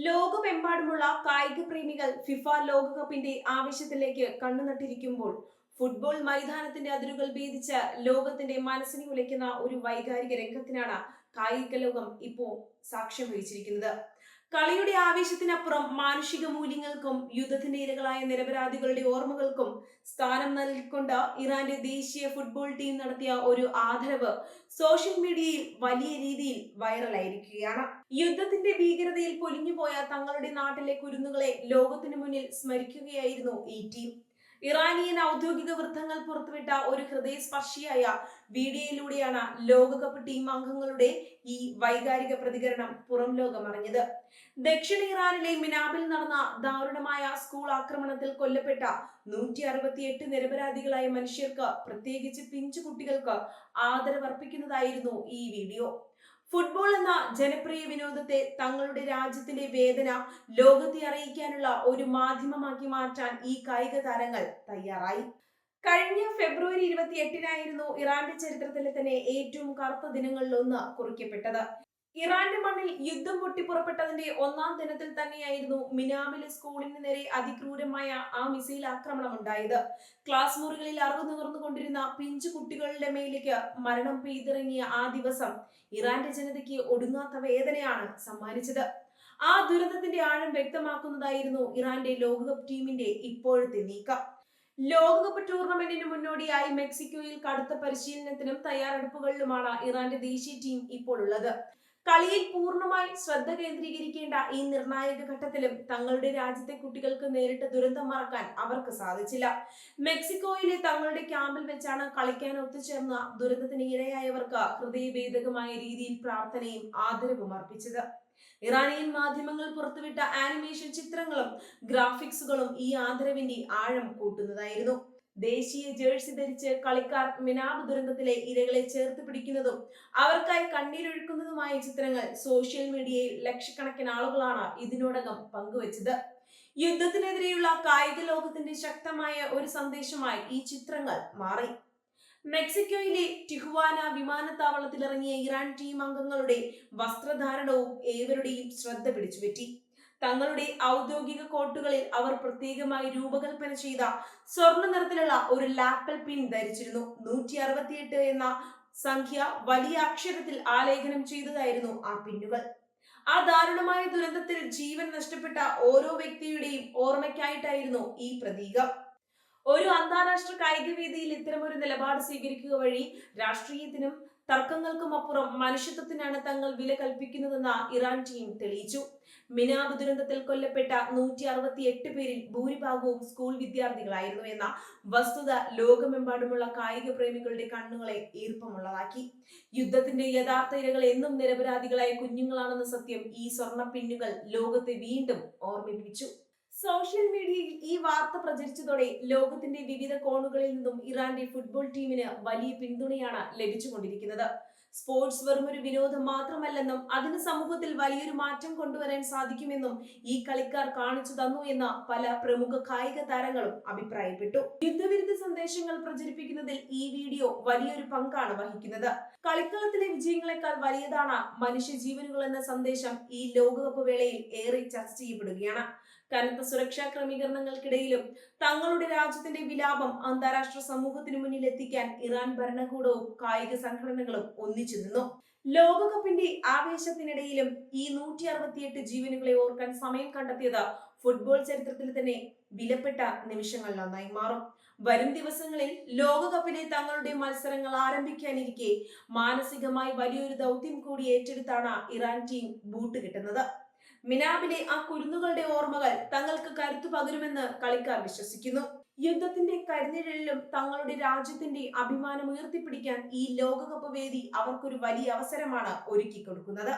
ലോകമെമ്പാടുമുള്ള കായിക പ്രേമികൾ ഫിഫ ലോകകപ്പിന്റെ ആവേശത്തിലേക്ക് കണ്ണുനട്ടിരിക്കുമ്പോൾ ഫുട്ബോൾ മൈതാനത്തിന്റെ അതിരുകൾ ഭേദിച്ച് ലോകത്തിന്റെ മനസ്സിനെ ഉലയ്ക്കുന്ന ഒരു വൈകാരിക രംഗത്തിനാണ് കായിക ലോകം ഇപ്പോൾ സാക്ഷ്യം വഹിച്ചിരിക്കുന്നത്. കളിയുടെ ആവേശത്തിനപ്പുറം മാനുഷിക മൂല്യങ്ങൾക്കും യുദ്ധത്തിന്റെ ഇരകളായ നിരപരാധികളുടെ ഓർമ്മകൾക്കും സ്ഥാനം നൽകിക്കൊണ്ട് ഇറാന്റെ ദേശീയ ഫുട്ബോൾ ടീം നടത്തിയ ഒരു ആദരവ് സോഷ്യൽ മീഡിയയിൽ വലിയ രീതിയിൽ വൈറലായിരിക്കുകയാണ്. യുദ്ധത്തിന്റെ ഭീകരതയിൽ പൊലിഞ്ഞുപോയ തങ്ങളുടെ നാട്ടിലെ കുരുന്നുകളെ ലോകത്തിനു മുന്നിൽ സ്മരിക്കുകയായിരുന്നു ഈ ടീം. ഇറാനിയൻ ഔദ്യോഗിക വൃത്തങ്ങൾ പുറത്തുവിട്ട ഒരു ഹൃദയസ്പർശിയായ വീഡിയോയിലൂടെയാണ് ലോകകപ്പ് ടീം അംഗങ്ങളുടെ ഈ വൈകാരിക പ്രതികരണം പുറം ലോകം അറിഞ്ഞത്. ദക്ഷിണ ഇറാനിലെ മിനാബിൽ നടന്ന ദാരുണമായ സ്കൂൾ ആക്രമണത്തിൽ കൊല്ലപ്പെട്ട 168 നിരപരാധികളായ മനുഷ്യർക്ക്, പ്രത്യേകിച്ച് പിഞ്ചു കുട്ടികൾക്ക് ആദരവർപ്പിക്കുന്നതായിരുന്നു ഈ വീഡിയോ. ഫുട്ബോൾ എന്ന ജനപ്രിയ വിനോദത്തെ തങ്ങളുടെ രാജ്യത്തിന്റെ വേദന ലോകത്തെ അറിയിക്കാനുള്ള ഒരു മാധ്യമമാക്കി മാറ്റാൻ ഈ കായിക താരങ്ങൾ തയ്യാറായി. കഴിഞ്ഞ ഫെബ്രുവരി 28-നായിരുന്നു ഇറാന്റെ ചരിത്രത്തിലെ തന്നെ ഏറ്റവും കറുത്ത ദിനങ്ങളിലൊന്ന് കുറിക്കപ്പെട്ടത്. ഇറാന്റെ മണ്ണിൽ യുദ്ധം പൊട്ടിപ്പുറപ്പെട്ടതിന്റെ ഒന്നാം ദിനത്തിൽ തന്നെയായിരുന്നു മിനാബിലെ സ്കൂളിന് നേരെ അതിക്രൂരമായ ആ മിസൈൽ ആക്രമണം ഉണ്ടായത്. ക്ലാസ് മുറികളിൽ അറിവ് നുകർന്നുകൊണ്ടിരുന്ന പിഞ്ചു കുട്ടികളുടെ മേലേക്ക് മരണം പെയ്തിറങ്ങിയ ആ ദിവസം ഇറാന്റെ ജനതയ്ക്ക് ഒടുങ്ങാത്ത വേദനയാണ് സമ്മാനിച്ചത്. ആ ദുരന്തത്തിന്റെ ആഴം വ്യക്തമാക്കുന്നതായിരുന്നു ഇറാന്റെ ലോകകപ്പ് ടീമിന്റെ ഇപ്പോഴത്തെ നീക്കം. ലോകകപ്പ് ടൂർണമെന്റിന് മുന്നോടിയായി മെക്സിക്കോയിൽ കടുത്ത പരിശീലനത്തിനും തയ്യാറെടുപ്പുകളിലുമാണ് ഇറാന്റെ ദേശീയ ടീം ഇപ്പോൾ ഉള്ളത്. കളിയിൽ പൂർണ്ണമായി ശ്രദ്ധ കേന്ദ്രീകരിക്കേണ്ട ഈ നിർണായക ഘട്ടത്തിലും തങ്ങളുടെ രാജ്യത്തെ കുട്ടികൾക്ക് നേരിട്ട ദുരന്തം മറക്കാൻ അവർക്ക് സാധിച്ചില്ല. മെക്സിക്കോയിലെ തങ്ങളുടെ ക്യാമ്പിൽ വെച്ചാണ് കളിക്കാൻ ഒത്തുചേർന്ന ദുരന്തത്തിന് ഇരയായവർക്ക് ഹൃദയഭേദകമായ രീതിയിൽ പ്രാർത്ഥനയും ആദരവും അർപ്പിച്ചത്. ഇറാനിയൻ മാധ്യമങ്ങൾ പുറത്തുവിട്ട ആനിമേഷൻ ചിത്രങ്ങളും ഗ്രാഫിക്സുകളും ഈ ആദരവിന്റെ ആഴം കൂട്ടുന്നതായിരുന്നു. ദേശീയ ജേഴ്സി ധരിച്ച് കളിക്കാർ മിനാബ് ദുരന്തത്തിലെ ഇരകളെ ചേർത്ത് പിടിക്കുന്നതും അവർക്കായി കണ്ണീരൊഴുക്കുന്നതുമായ ചിത്രങ്ങൾ സോഷ്യൽ മീഡിയയിൽ ലക്ഷക്കണക്കിന് ആളുകളാണ് ഇതിനോടകം പങ്കുവച്ചത്. യുദ്ധത്തിനെതിരെയുള്ള കായിക ലോകത്തിന്റെ ശക്തമായ ഒരു സന്ദേശമായി ഈ ചിത്രങ്ങൾ മാറി. മെക്സിക്കോയിലെ ടിഹുവാന വിമാനത്താവളത്തിലിറങ്ങിയ ഇറാൻ ടീം അംഗങ്ങളുടെ വസ്ത്രധാരണവും ഏവരുടെയും ശ്രദ്ധ പിടിച്ചുപറ്റി. തങ്ങളുടെ ഔദ്യോഗിക കോട്ടുകളിൽ അവർ പ്രത്യേകമായി രൂപകൽപ്പന ചെയ്ത സ്വർണ്ണ നിറത്തിലുള്ള ഒരു ലാപ്പൽ പിൻ ധരിച്ചിരുന്നു. 168 എന്ന സംഖ്യ വലിയ അക്ഷരത്തിൽ ആലേഖനം ചെയ്തതായിരുന്നു ആ പിന്നുകൾ. ആ ദാരുണമായ ദുരന്തത്തിൽ ജീവൻ നഷ്ടപ്പെട്ട ഓരോ വ്യക്തിയുടെയും ഓർമ്മയ്ക്കായിട്ടായിരുന്നു ഈ പ്രതീകം. ഒരു അന്താരാഷ്ട്ര കായിക വേദിയിൽ ഇത്തരമൊരു നിലപാട് സ്വീകരിക്കുക വഴി രാഷ്ട്രീയത്തിനും തർക്കങ്ങൾക്കും അപ്പുറം മനുഷ്യത്വത്തിനാണ് തങ്ങൾ വില കൽപ്പിക്കുന്നതെന്ന് ഇറാൻ ടീം തെളിയിച്ചു. മിനാബ് ദുരന്തത്തിൽ കൊല്ലപ്പെട്ട 168 പേരിൽ ഭൂരിഭാഗവും സ്കൂൾ വിദ്യാർത്ഥികളായിരുന്നു എന്ന വസ്തുത ലോകമെമ്പാടുമുള്ള കായിക പ്രേമികളുടെ കണ്ണുകളെ ഈർപ്പമുള്ളതാക്കി. യുദ്ധത്തിന്റെ യഥാർത്ഥ ഇരകൾ എന്നും നിരപരാധികളായ കുഞ്ഞുങ്ങളാണെന്ന സത്യം ഈ സ്വർണ്ണ പിന്നുകൾ ലോകത്തെ വീണ്ടും ഓർമ്മിപ്പിച്ചു. സോഷ്യൽ മീഡിയയിൽ ഈ വാർത്ത പ്രചരിച്ചതോടെ ലോകത്തിന്റെ വിവിധ കോണുകളിൽ നിന്നും ഇറാന്റെ ഫുട്ബോൾ ടീമിന് വലിയ പിന്തുണയാണ് ലഭിച്ചുകൊണ്ടിരിക്കുന്നത്. സ്പോർട്സ് വെറുമൊരു വിനോദം മാത്രമല്ലെന്നും അതിന് സമൂഹത്തിൽ വലിയൊരു മാറ്റം കൊണ്ടുവരാൻ സാധിക്കുമെന്നും ഈ കളിക്കാർ കാണിച്ചു തന്നു എന്ന് പല പ്രമുഖ കായിക താരങ്ങളും അഭിപ്രായപ്പെട്ടു. യുദ്ധവിരുദ്ധ സന്ദേശങ്ങൾ പ്രചരിപ്പിക്കുന്നതിൽ ഈ വീഡിയോ വലിയൊരു പങ്കാണ് വഹിക്കുന്നത്. കളിക്കളത്തിലെ വിജയങ്ങളെക്കാൾ വലിയതാണ് മനുഷ്യജീവനുകൾ എന്ന സന്ദേശം ഈ ലോകകപ്പ് വേളയിൽ ഏറെ ചർച്ച ചെയ്യപ്പെടുകയാണ്. കനത്ത സുരക്ഷാ ക്രമീകരണങ്ങൾക്കിടയിലും തങ്ങളുടെ രാജ്യത്തിന്റെ വിലാപം അന്താരാഷ്ട്ര സമൂഹത്തിനു മുന്നിൽ എത്തിക്കാൻ ഇറാൻ ഭരണകൂടവും കായിക സംഘടനകളും ഒന്നിച്ചു നിന്നു. ലോകകപ്പിന്റെ ആവേശത്തിനിടയിലും ഈ 168 ജീവനുകളെ ഓർക്കാൻ സമയം കണ്ടെത്തിയത് ഫുട്ബോൾ ചരിത്രത്തിൽ തന്നെ വിലപ്പെട്ട നിമിഷങ്ങളിലൊന്നായി മാറും. വരും ദിവസങ്ങളിൽ ലോകകപ്പിലെ തങ്ങളുടെ മത്സരങ്ങൾ ആരംഭിക്കാനിരിക്കെ മാനസികമായി വലിയൊരു ദൗത്യം കൂടി ഏറ്റെടുത്താണ് ഇറാൻ ടീം ബൂട്ട് കിട്ടുന്നത്. മിനാബിലെ ആ കുരുന്നുകളുടെ ഓർമ്മകൾ തങ്ങൾക്ക് കരുത്തു പകരുമെന്ന് കളിക്കാർ വിശ്വസിക്കുന്നു. യുദ്ധത്തിന്റെ കരിനിഴലിലും തങ്ങളുടെ രാജ്യത്തിന്റെ അഭിമാനം ഉയർത്തിപ്പിടിക്കാൻ ഈ ലോകകപ്പ് വേദി അവർക്കൊരു വലിയ അവസരമാണ് ഒരുക്കി കൊടുക്കുന്നത്.